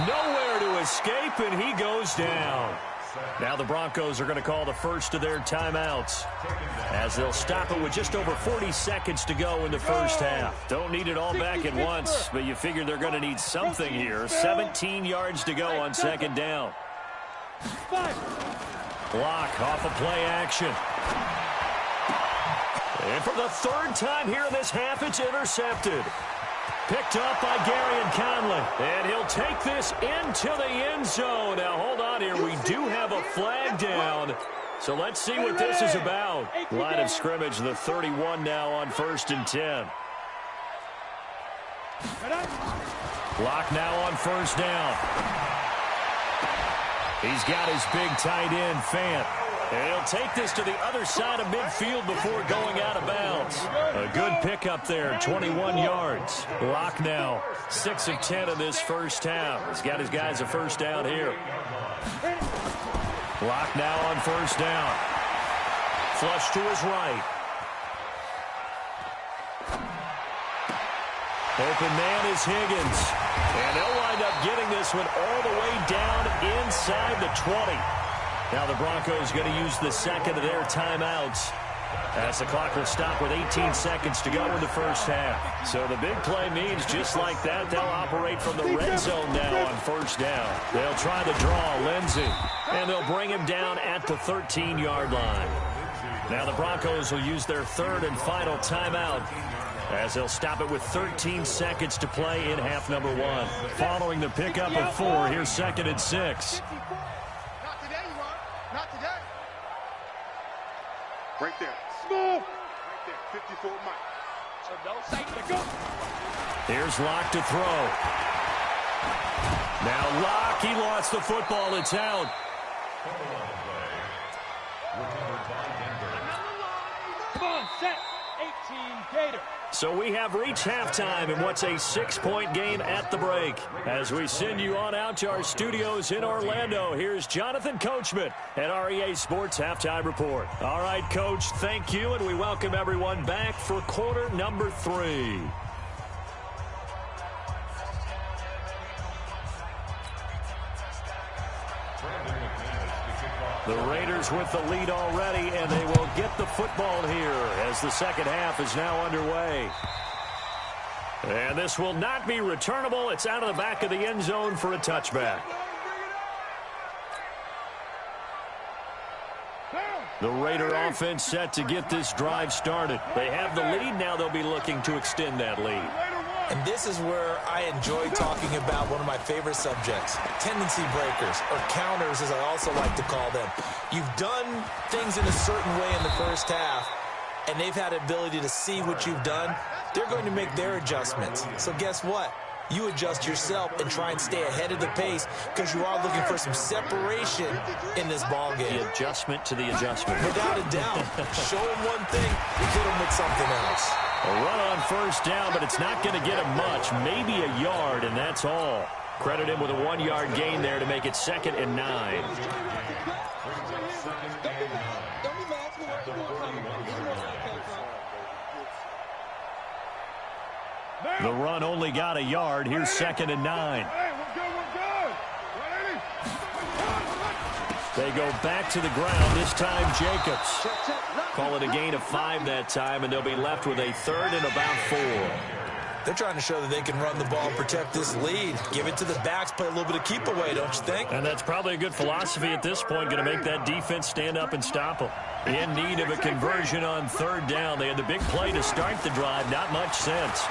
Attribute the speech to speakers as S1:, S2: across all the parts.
S1: Nowhere to escape, and he goes down. Now the Broncos are going to call the first of their timeouts, as they'll stop it with just over 40 seconds to go in the first half. Don't need it all back at once, but you figure they're going to need something here. 17 yards to go on second down. Block off of play action. And for the third time here in this half, it's intercepted. Picked up by Gary and Conley. And he'll take this into the end zone. Now, hold on here. We do have a flag down. So let's see what this is about. Line of scrimmage, the 31 now on 1st and 10. Block now on 1st down. He's got his big tight end, Fant. And he'll take this to the other side of midfield before going out of bounds. A good pickup there, 21 yards. Lock now, 6 of 10 in this first half. He's got his guys a first down here. Lock now on 1st down. Flush to his right. Open man is Higgins. And they'll wind up getting this one all the way down inside the 20. Now the Broncos going to use the second of their timeouts, as the clock will stop with 18 seconds to go in the first half. So the big play means just like that, they'll operate from the red zone now on 1st down. They'll try to draw Lindsey, and they'll bring him down at the 13-yard line. Now the Broncos will use their third and final timeout, as they'll stop it with 13 seconds to play in half number 1. Following the pickup of 4, here's 2nd and 6.
S2: Right there. Smooth. Right there. 54 Mike. So don't say to go.
S1: Here's Locke to throw. Now Locke, he lost the football. It's out.
S2: Come on, set. 18 Gator.
S1: So we have reached halftime in what's a 6-point game at the break. As we send you on out to our studios in Orlando, here's Jonathan Coachman at REA Sports Halftime Report. All right, Coach, thank you, and we welcome everyone back for quarter number 3. The Raiders with the lead already, and they will get the football here as the second half is now underway. And this will not be returnable. It's out of the back of the end zone for a touchback. The Raider offense set to get this drive started. They have the lead. Now they'll be looking to extend that lead.
S3: And this is where I enjoy talking about one of my favorite subjects, tendency breakers, or counters as I also like to call them. You've done things in a certain way in the first half, and they've had the ability to see what you've done. They're going to make their adjustments. So guess what? You adjust yourself and try and stay ahead of the pace, because you are looking for some separation in this ball game.
S1: The adjustment to the adjustment.
S3: Without a doubt. Show them one thing, hit them with something else.
S1: A run on 1st down, but it's not going to get him much. Maybe a yard, and that's all. Credit him with a 1-yard gain there to make it 2nd and 9. The run only got a yard. Here's 2nd and 9. They go back to the ground, this time Jacobs. Call it a gain of 5 that time, and they'll be left with a 3rd and about 4.
S3: They're trying to show that they can run the ball and protect this lead. Give it to the backs, play a little bit of keep away, don't you think?
S1: And that's probably a good philosophy at this point, going to make that defense stand up and stop them. In need of a conversion on 3rd down. They had the big play to start the drive, not much sense.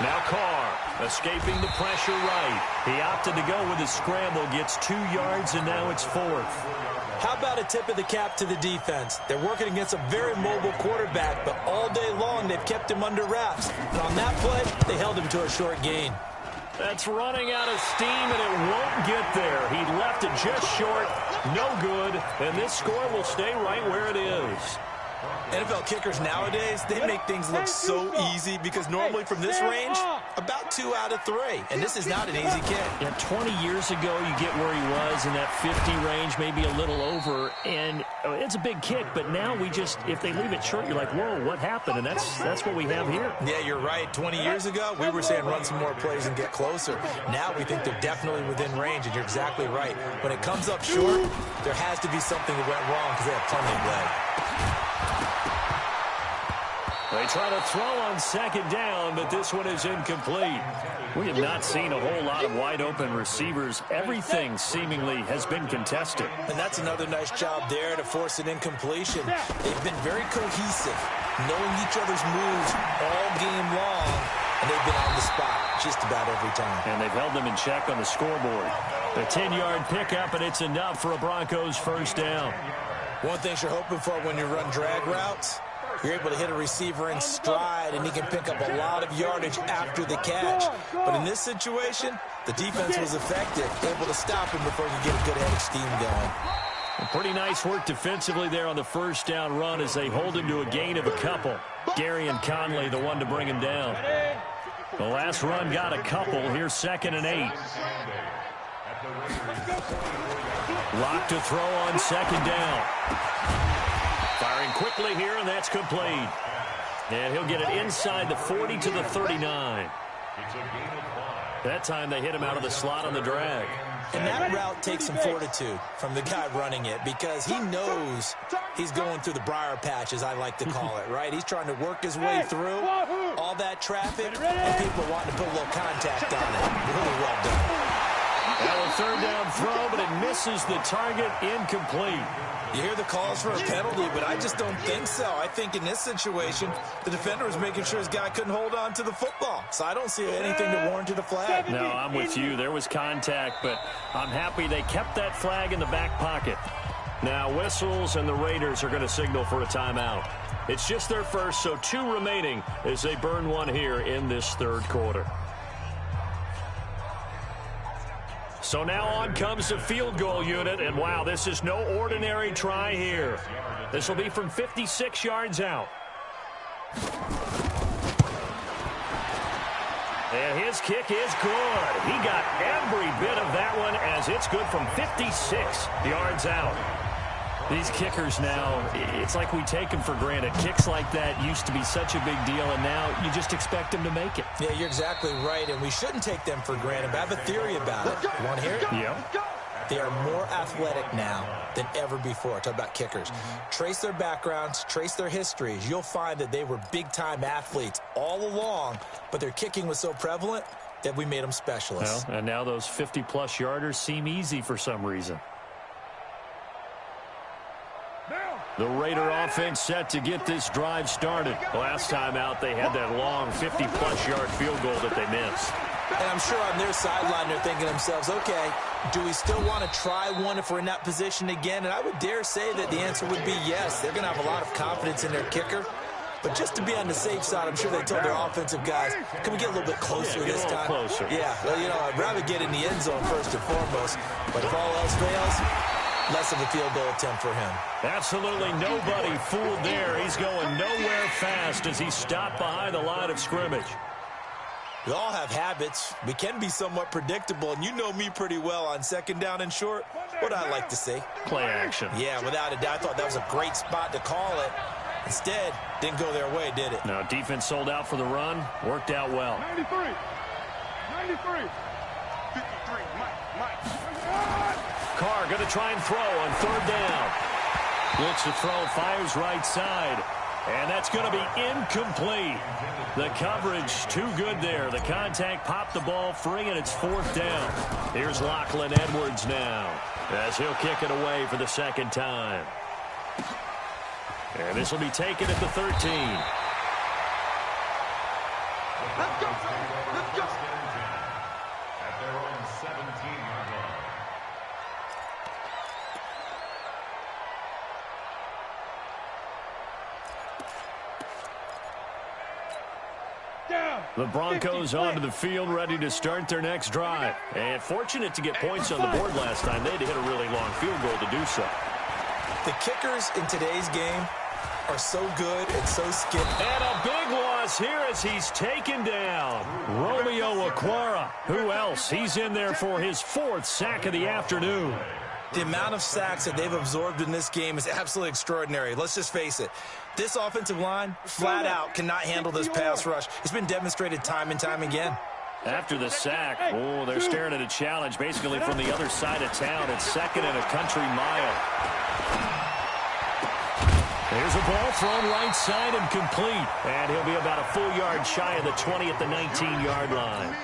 S1: Now Carr, escaping the pressure right. He opted to go with his scramble, gets 2 yards, and now it's 4th.
S3: How about a tip of the cap to the defense? They're working against a very mobile quarterback, but all day long they've kept him under wraps. And on that play, they held him to a short gain.
S1: That's running out of steam, and it won't get there. He left it just short, no good, and this score will stay right where it is.
S3: NFL kickers nowadays, they make things look so easy because normally from this range, About 2 out of 3, and this is not an easy kick.
S1: Yeah, 20 years ago, you get where he was in that 50 range, maybe a little over, and it's a big kick, but now if they leave it short, you're like, whoa, what happened? And that's what we have here.
S3: Yeah, you're right. 20 years ago, we were saying run some more plays and get closer. Now we think they're definitely within range, and you're exactly right. When it comes up short, there has to be something that went wrong because they have plenty of leg.
S1: They try to throw on second down, but this one is incomplete. We have not seen a whole lot of wide-open receivers. Everything seemingly has been contested.
S3: And that's another nice job there to force an incompletion. They've been very cohesive, knowing each other's moves all game long, and they've been on the spot just about every time.
S1: And they've held them in check on the scoreboard. The 10-yard pickup, and it's enough for a Broncos first down.
S3: One thing you're hoping for when you run drag routes, you're able to hit a receiver in stride, and he can pick up a lot of yardage after the catch. But in this situation, the defense was effective, able to stop him before you get a good head of steam going.
S1: Pretty nice work defensively there on the first down run as they hold him to a gain of a couple. Gary and Conley, the one to bring him down. The last run got a couple. Here's 2nd and 8. Lock to throw on second down. Firing quickly here, and that's complete. And he'll get it inside the 40 to the 39. That time they hit him out of the slot on the drag.
S3: And that route takes some fortitude from the guy running it because he knows he's going through the briar patch, as I like to call it, right? He's trying to work his way through all that traffic, and people wanting to put a little contact on it. Really well done.
S1: Now a third down throw, but it misses the target, incomplete.
S3: You hear the calls for a penalty, but I just don't think so. I think in this situation, the defender was making sure his guy couldn't hold on to the football. So I don't see anything to warrant a flag.
S1: No, I'm with you. There was contact, but I'm happy they kept that flag in the back pocket. Now whistles, and the Raiders are going to signal for a timeout. It's just their first, so 2 remaining as they burn one here in this third quarter. So now on comes the field goal unit, and wow, this is no ordinary try here. This will be from 56 yards out. And his kick is good. He got every bit of that one as it's good from 56 yards out. These kickers now, it's like we take them for granted. Kicks like that used to be such a big deal, and now you just expect them to make it.
S3: Yeah, you're exactly right, and we shouldn't take them for granted. But I have a theory about it. You want to hear it?
S1: Yeah.
S3: They are more athletic now than ever before. Talk about kickers. Trace their backgrounds, trace their histories. You'll find that they were big-time athletes all along, but their kicking was so prevalent that we made them specialists.
S1: Well, and now those 50-plus yarders seem easy for some reason. The Raider offense set to get this drive started. Last time out, they had that long 50-plus yard field goal that they missed.
S3: And I'm sure on their sideline, they're thinking to themselves, okay, do we still want to try one if we're in that position again? And I would dare say that the answer would be yes. They're going to have a lot of confidence in their kicker. But just to be on the safe side, I'm sure they told their offensive guys, can we get a little bit closer this time?
S1: Closer.
S3: Yeah, well, you know, I'd rather get in the end zone first and foremost. But if all else fails, less of a field goal attempt for him.
S1: Absolutely nobody fooled there. He's going nowhere fast as he stopped behind the line of scrimmage.
S3: We all have habits. We can be somewhat predictable, and you know me pretty well on second down and short. What I like to see.
S1: Play action.
S3: Yeah, without a doubt. I thought that was a great spot to call it. Instead, didn't go their way, did it?
S1: No, defense sold out for the run. Worked out well.
S2: 93. 53. 53. Mike.
S1: Carr going to try and throw on third down. Looks to throw, fires right side. And that's going to be incomplete. The coverage too good there. The contact popped the ball free, and it's fourth down. Here's Lachlan Edwards now as he'll kick it away for the second time. And this will be taken at the 13.
S2: Let's go. Let's go.
S4: At their own 17-yard line.
S1: The Broncos onto the field, ready to start their next drive. And fortunate to get points on the board last time. They had to hit a really long field goal to do so.
S3: The kickers in today's game are so good and so skilled.
S1: And a big loss pass here as he's taken down. Romeo Okwara. Who else? He's in there for his 4th sack of the afternoon.
S3: The amount of sacks that they've absorbed in this game is absolutely extraordinary. Let's just face it. This offensive line, flat out, cannot handle this pass rush. It's been demonstrated time and time again.
S1: After the sack, they're staring at a challenge basically from the other side of town. It's 2nd and a country mile. There's a ball thrown right side and complete. And he'll be about a full yard shy of the 20 at the 19-yard line.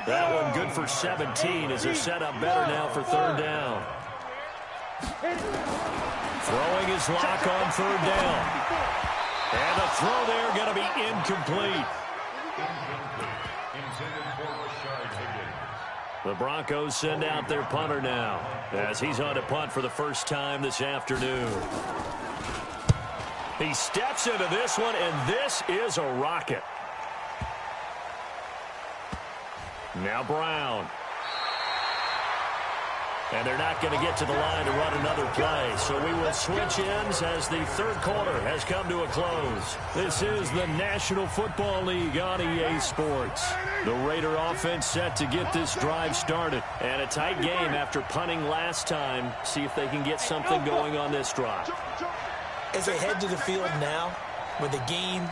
S1: That one good for 17 as they're set up better now for 3rd down. Throwing his lock on 3rd down. And the throw there going to be incomplete. The Broncos send out their punter now as he's on to punt for the first time this afternoon. He steps into this one, and this is a rocket. Now Brown. And they're not going to get to the line to run another play. So we will switch ends as the 3rd quarter has come to a close. This is the National Football League on EA Sports. The Raider offense set to get this drive started. And a tight game after punting last time. See if they can get something going on this drive.
S3: As they head to the field now, with the game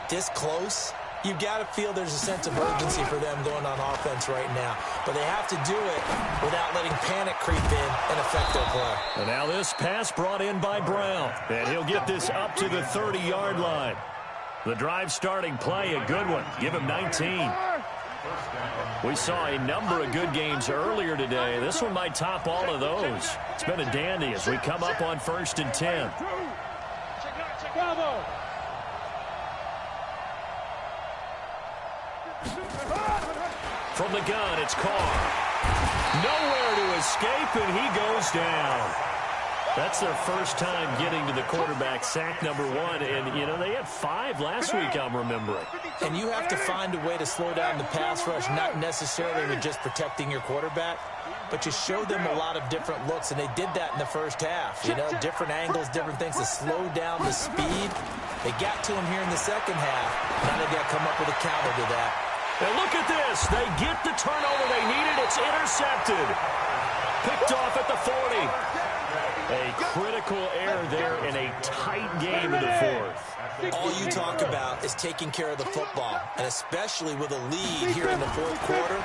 S3: this close, you've got to feel there's a sense of urgency for them going on offense right now. But they have to do it without letting panic creep in and affect their play.
S1: And now this pass brought in by Brown. And he'll get this up to the 30-yard line. The drive starting play, a good one. Give him 19. We saw a number of good games earlier today. This one might top all of those. It's been a dandy as we come up on 1st and 10. From the gun, it's Carr. Nowhere to escape, and he goes down. That's their first time getting to the quarterback, sack number 1. And, you know, they had 5 last week, I'm remembering.
S3: And you have to find a way to slow down the pass rush, not necessarily with just protecting your quarterback, but you show them a lot of different looks, and they did that in the first half. You know, different angles, different things to slow down the speed. They got to him here in the second half. Now they got to come up with a counter to that.
S1: And look at this. They get the turnover they needed. It's intercepted. Picked off at the 40. A critical error there in a tight game in the 4th.
S3: All you talk about is taking care of the football, and especially with a lead here in the 4th quarter,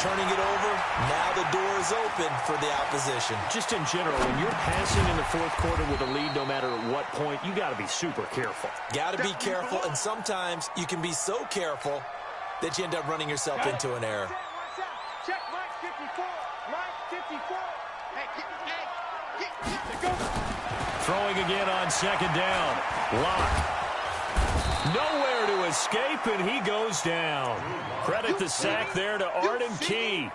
S3: turning it over, now the door is open for the opposition.
S1: Just in general, when you're passing in the 4th quarter with a lead, no matter at what point, you got to be super careful.
S3: Got to be careful, and sometimes you can be so careful that you end up running yourself into an error.
S2: Check Mike 54. Mike 54.
S1: Throwing again on 2nd down. Lock. Nowhere to escape, and he goes down. Credit the sack there to Arden Key.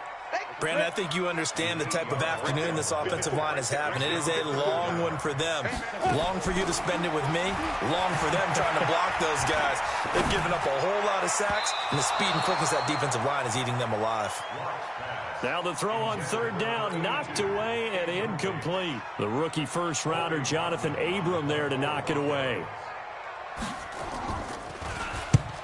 S3: Brandon, I think you understand the type of afternoon this offensive line is having. It is a long one for them. Long for you to spend it with me. Long for them trying to block those guys. They've given up a whole lot of sacks, and the speed and quickness of that defensive line is eating them alive.
S1: Now the throw on 3rd down, knocked away and incomplete. The rookie first-rounder Jonathan Abram there to knock it away.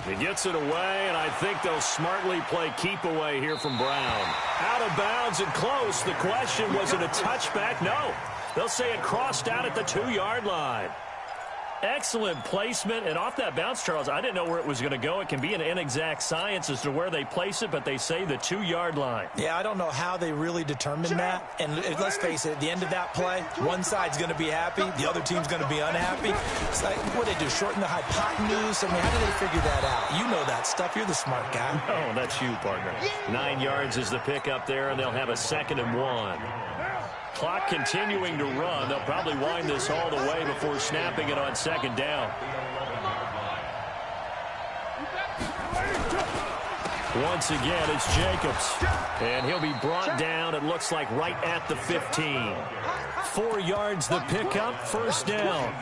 S1: He gets it away, and I think they'll smartly play keep away here from Brown. Out of bounds and close. The question, was it a touchback? No. They'll say it crossed out at the 2-yard line. Excellent placement, and off that bounce, Charles, I didn't know where it was going to go. It can be an inexact science as to where they place it, but they say the 2-yard line.
S3: Yeah, I don't know how they really determined that. And let's face it, at the end of that play, one side's going to be happy, the other team's going to be unhappy. It's like, what do they do, shorten the hypotenuse? I mean, how do they figure that out? You know that stuff. You're the smart guy.
S1: Oh, that's you, partner. 9 yards is the pickup there, and they'll have a 2nd and 1. Clock continuing to run. They'll probably wind this all the way before snapping it on 2nd down. Once again, it's Jacobs. And he'll be brought down, it looks like, right at the 15. 4 yards the pickup, 1st down.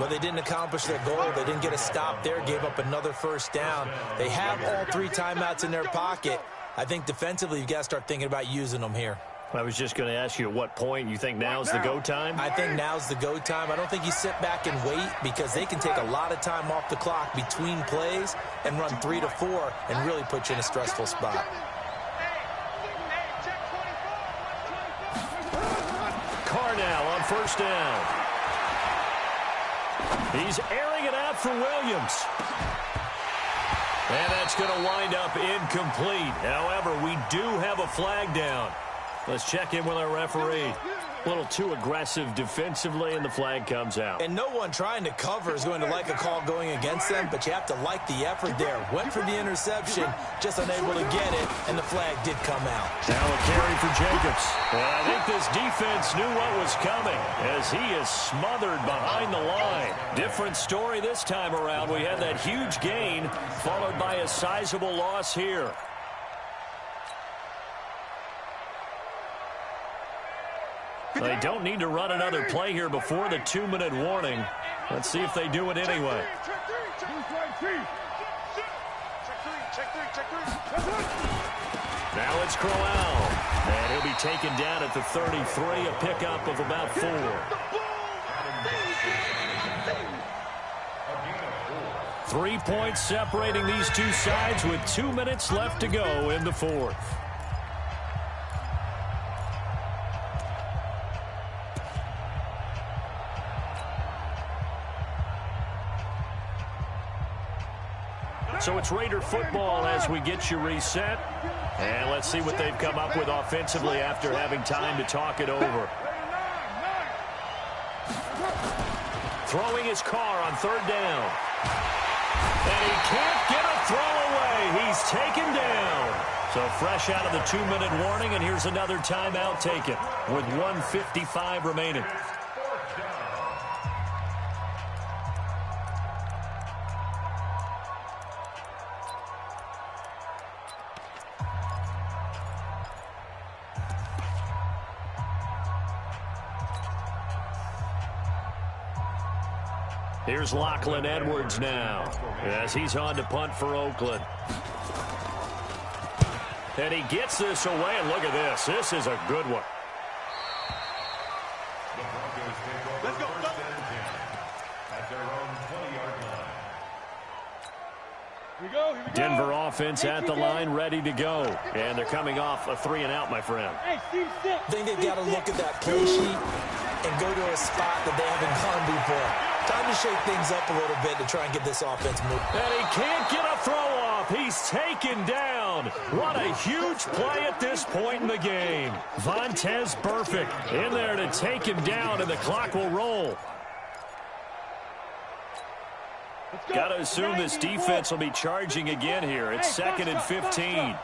S3: Well, they didn't accomplish their goal. They didn't get a stop there, gave up another 1st down. They have all 3 timeouts in their pocket. I think defensively, you've got to start thinking about using them here.
S1: I was just going to ask you at what point you think now's the go time?
S3: I think now's the go time. I don't think you sit back and wait because they can take a lot of time off the clock between plays and run 3 to 4 and really put you in a stressful spot.
S1: Carr now on first down. He's airing it out for Williams. And that's going to wind up incomplete. However, we do have a flag down. Let's check in with our referee. A little too aggressive defensively, and the flag comes out.
S3: And no one trying to cover is going to like a call going against them, but you have to like the effort there. Went for the interception, just unable to get it, and the flag did come out.
S1: Now a carry for Jacobs. And I think this defense knew what was coming as he is smothered behind the line. Different story this time around. We had that huge gain followed by a sizable loss here. They don't need to run another play here before the 2-minute warning. Let's see if they do it anyway. Now it's Crowell. And he'll be taken down at the 33, a pickup of about 4. 3 points separating these two sides with 2 minutes left to go in the fourth. So it's Raider football as we get you reset. And let's see what they've come up with offensively after having time to talk it over. Throwing his Carr on third down. And he can't get a throw away. He's taken down. So fresh out of the 2-minute warning, and here's another timeout taken with 1:55 remaining. Here's Lachlan Edwards now as he's on to punt for Oakland. And he gets this away, and look at this. This is a good one.
S2: Let's go.
S4: At their own 20-yard line.
S2: Here we go.
S1: Denver offense at the line, ready to go. And they're coming off a 3-and-out, my friend.
S2: Hey, Steve, sit.
S3: I think they've got to look at that play sheet and go to a spot that they haven't gone before. Time to shake things up a little bit to try and get this offense moving.
S1: And he can't get a throw off. He's taken down. What a huge play at this point in the game. Vontaze Burfict in there to take him down, and the clock will roll. Got to assume this defense will be charging again here. It's 2nd and 15.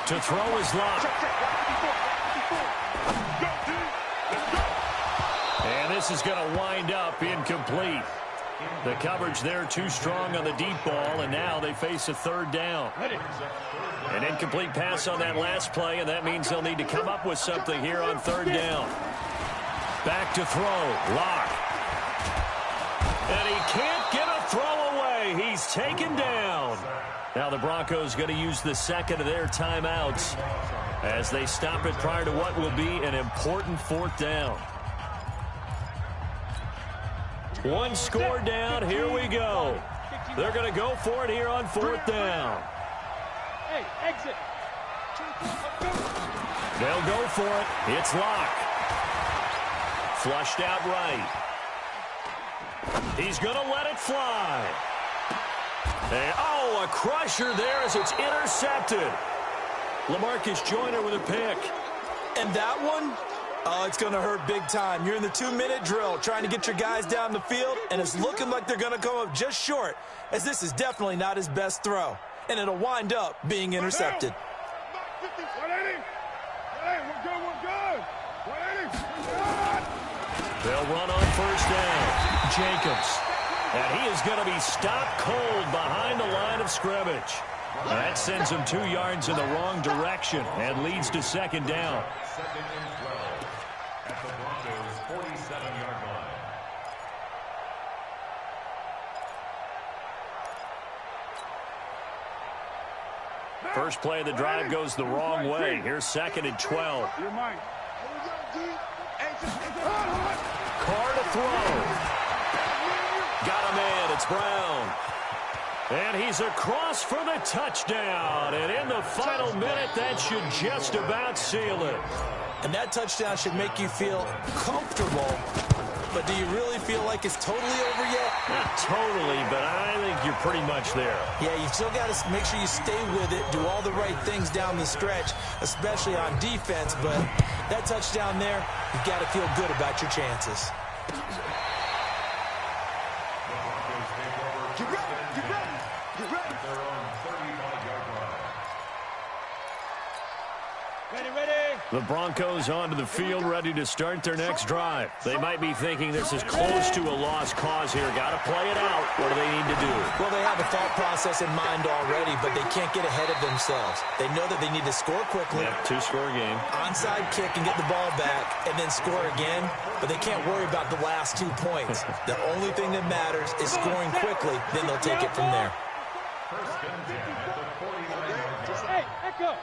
S1: To throw is Locke. And this is going to wind up incomplete. The coverage there too strong on the deep ball, and now they face a third down. An incomplete pass on that last play, and that means they'll need to come up with something here on third down. Back to throw. Locke. And he can't get a throw away. He's taken down. Now the Broncos going to use the second of their timeouts as they stop it prior to what will be an important fourth down. One score down. Here we go. They're going to go for it here on fourth down.
S2: Hey, exit.
S1: They'll go for it. It's Locke. Flushed out right. He's going to let it fly. And, oh, a crusher there as it's intercepted. LaMarcus Joyner with a pick.
S3: And that one, oh, it's going to hurt big time. You're in the 2-minute drill trying to get your guys down the field, and it's looking like they're going to come up just short, as this is definitely not his best throw. And it'll wind up being intercepted.
S2: 180. Hey, we're good. 180.
S1: They'll run on first down. Jacobs. And he is going to be stopped cold behind the line of scrimmage. That sends him 2 yards in the wrong direction and leads to second down.
S4: 2nd and 12 at the Broncos' 47-yard line.
S1: First play of the drive goes the wrong way. Here's 2nd and 12. Carr to throw. Got him in. It's Brown. And he's across for the touchdown. And in the final minute, that should just about seal it.
S3: And that touchdown should make you feel comfortable. But do you really feel like it's totally over yet?
S1: Not totally, but I think you're pretty much there.
S3: Yeah, you still got to make sure you stay with it, do all the right things down the stretch, especially on defense. But that touchdown there, you've got to feel good about your chances.
S2: Get ready, get ready, get ready.
S4: They're on 35-yard line.
S2: Ready, ready.
S1: The Broncos onto the field, ready to start their next drive. They might be thinking this is close to a lost cause here. Got to play it out. What do they need to do?
S3: Well, they have a thought process in mind already, but they can't get ahead of themselves. They know that they need to score quickly.
S1: Yep, two-score game.
S3: Onside kick and get the ball back and then score again, but they can't worry about the last 2 points. The only thing that matters is scoring quickly, then they'll take it from there.
S4: First and 10 at the 49-yard line.
S2: Hey, echo.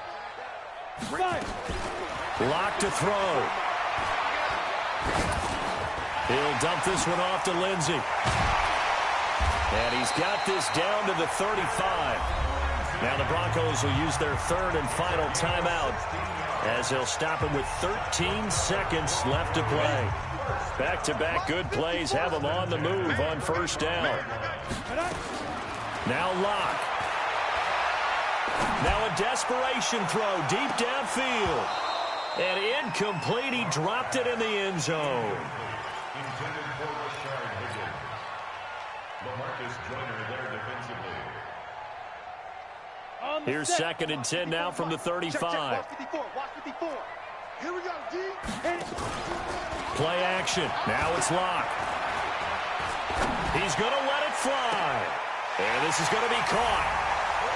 S2: Five.
S1: Lock to throw. He'll dump this one off to Lindsey. And he's got this down to the 35. Now the Broncos will use their 3rd and final timeout as they'll stop him with 13 seconds left to play. Back-to-back good plays have him on the move on first down. Now Locke. Now a desperation throw deep downfield. And incomplete. He dropped it in the end zone.
S4: Intended for Rashard Higgins. LaMarcus Joyner there defensively.
S1: Here's 2nd and 10 now from the 35.
S2: Watch 54. Here we go, D.
S1: Play action. Now it's Locke. He's going to let it fly. And this is going to be caught.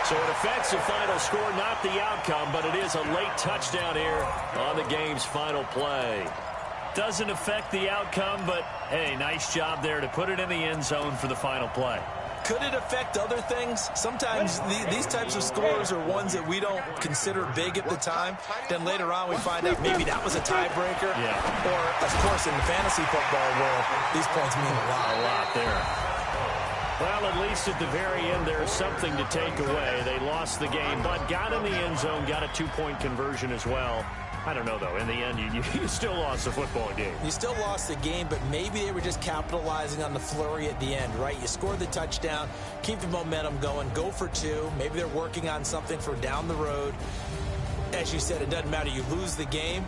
S1: So it affects the final score, not the outcome, but it is a late touchdown here on the game's final play. Doesn't affect the outcome, but, hey, nice job there to put it in the end zone for the final play.
S3: Could it affect other things? Sometimes these types of scores are ones that we don't consider big at the time. Then later on we find out maybe that was a tiebreaker.
S1: Yeah.
S3: Or, of course, in the fantasy football world, these points mean a lot.
S1: A lot there. Well, at least at the very end, there's something to take away. They lost the game, but got in the end zone, got a 2-point conversion as well. I don't know, though. In the end, you still lost the football game.
S3: You still lost the game, but maybe they were just capitalizing on the flurry at the end, right? You scored the touchdown, keep the momentum going, go for 2. Maybe they're working on something for down the road. As you said, it doesn't matter. You lose the game.